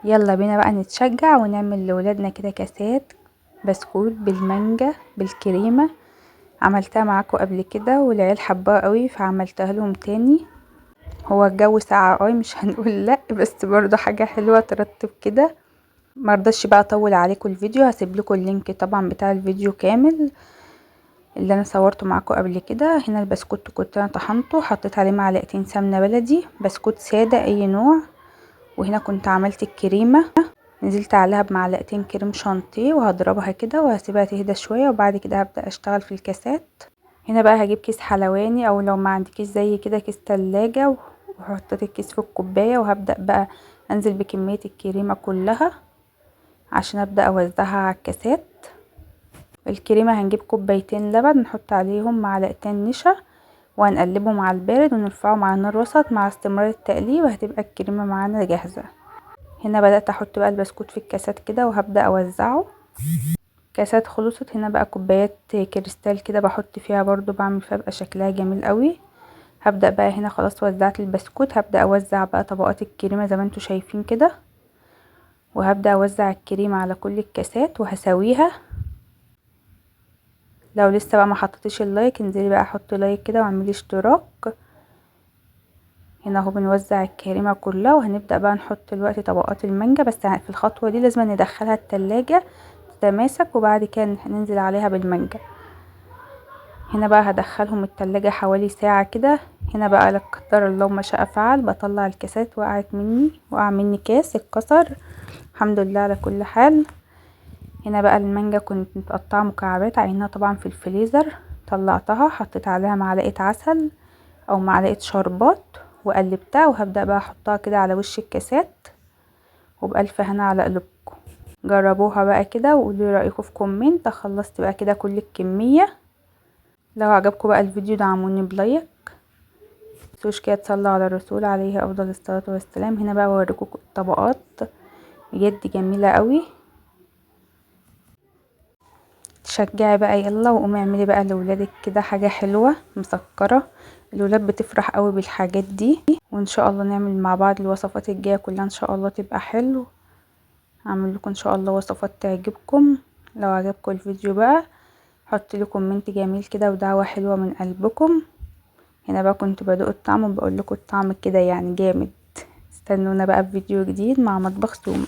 يلا بينا بقى نتشجع ونعمل لولادنا كده كاسات بسكوت بالمانجا بالكريمة. عملتها معاكم قبل كده والعيال حبوها قوي فعملتها لهم تاني. هو الجو ساقع مش هنقول لا، بس برضو حاجة حلوة ترتب كده. مرضتش بقى اطول عليكم الفيديو، هسيب لكم اللينك طبعا بتاع الفيديو كامل اللي انا صورته معاكم قبل كده. هنا البسكوت كنت انا طحنته، حطيت عليه معلقتين سمنة بلدي، بسكوت سادة اي نوع. وهنا كنت عملت الكريمة، نزلت عليها بمعلقتين كريم شانتيه وهضربها كده وهسيبها تهدى شوية، وبعد كده هبدأ اشتغل في الكاسات. هنا بقى هجيب كيس حلواني، او لو ما عندكيش زي كده كيس تلاجة، وحطيت الكيس في الكوباية وهبدأ بقى انزل بكمية الكريمة كلها عشان ابدأ اوزعها على الكاسات. الكريمة هنجيب كوبايتين لبن نحط عليهم معلقتين نشا وهنقلبهم على البارد ونرفعهم على نار وسط مع استمرار التقليب، وهتبقى الكريمة معانا جاهزة. هنا بدأت احط بقى البسكوت في الكاسات كده وهبدأ اوزعه. كاسات خلصت، هنا بقى كوبايات كريستال كده بحط فيها برضو، بعمل فيها بقى شكلها جميل قوي. هبدأ بقى هنا خلاص وزعت البسكوت، هبدأ اوزع بقى طبقات الكريمة زي ما انتوا شايفين كده، وهبدأ اوزع الكريمة على كل الكاسات وهسويها. لو لسه بقى ما حطيتيش اللايك انزلي بقى حط لايك كده واعملي اشتراك. هنا اهو بنوزع الكريمه كلها، وهنبدا بقى نحط دلوقتي طبقات المانجا، بس في الخطوه دي لازم ندخلها التلاجة تتماسك، وبعد كده ننزل عليها بالمانجا. هنا بقى هدخلهم التلاجة حوالي ساعه كده. هنا بقى لا قدر الله ما شاء فعل بطلع الكاسات، وقع مني كاس اتكسر، الحمد لله على كل حال. هنا بقى المانجا كنت متقطعه مكعبات، عينها طبعا في الفريزر، طلعتها حطيت عليها معلقه عسل او معلقه شربات وقلبتها، وهبدأ بقى احطها كده على وش الكاسات، وبألف هنا على قلوبكم. جربوها بقى كده وقولوا رأيكم في كومنت. خلصت بقى كده كل الكمية. لو عجبكم بقى الفيديو دعموني بلايك، متنسوش كده تصلوا على الرسول عليه افضل الصلاة والسلام. هنا بقى بوريكم الطبقات بجد جميلة قوي. تشجعي بقى يلا وقومي اعملي بقى لولادك كده حاجة حلوة مسكرة، الولاد بتفرح قوي بالحاجات دي. وان شاء الله نعمل مع بعض الوصفات الجايه كلها ان شاء الله تبقى حلو. هعمل لكم ان شاء الله وصفات تعجبكم. لو عجبكم الفيديو بقى حط لي كومنت جميل كده ودعوه حلوه من قلبكم. هنا بقى كنت بدوق الطعم وبقول لكم الطعم كده يعني جامد. استنونا بقى في فيديو جديد مع مطبخ سوما.